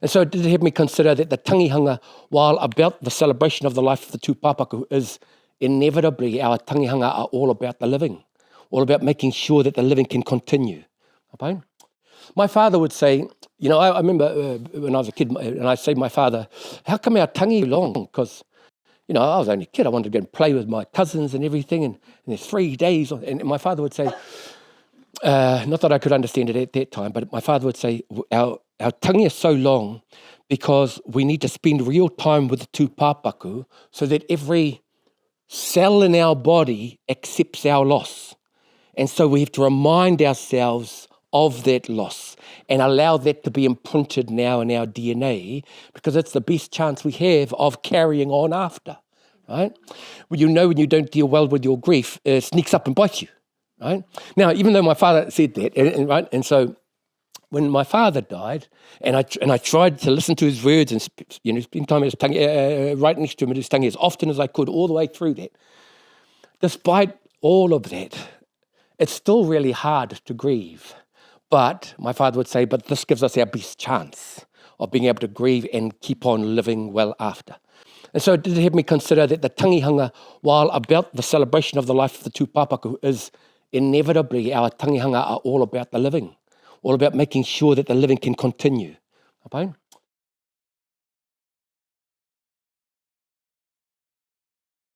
And so it did have me consider that the tangihanga, while about the celebration of the life of the tūpāpaku, is inevitably our tangihanga are all about the living, all about making sure that the living can continue. Okay? My father would say, I remember when I was a kid, and I say to my father, how come our tangi long? Because, I was only a kid. I wanted to go and play with my cousins and everything, and there's 3 days. And my father would say, not that I could understand it at that time, but my father would say, our tangi is so long because we need to spend real time with the tūpāpaku so that every cell in our body accepts our loss. And so we have to remind ourselves of that loss and allow that to be imprinted now in our DNA, because it's the best chance we have of carrying on after, right? Well, when you don't deal well with your grief, it sneaks up and bites you, right? Now, even though my father said that, right, and so when my father died, and I tried to listen to his words and spend time at his tangi, right next to him at his tangi as often as I could, all the way through that. Despite all of that, it's still really hard to grieve. But my father would say, but this gives us our best chance of being able to grieve and keep on living well after. And so it did have me consider that the tangihanga, while about the celebration of the life of the tūpāpaku, is inevitably our tangihanga are all about the living, all about making sure that the living can continue. Okay?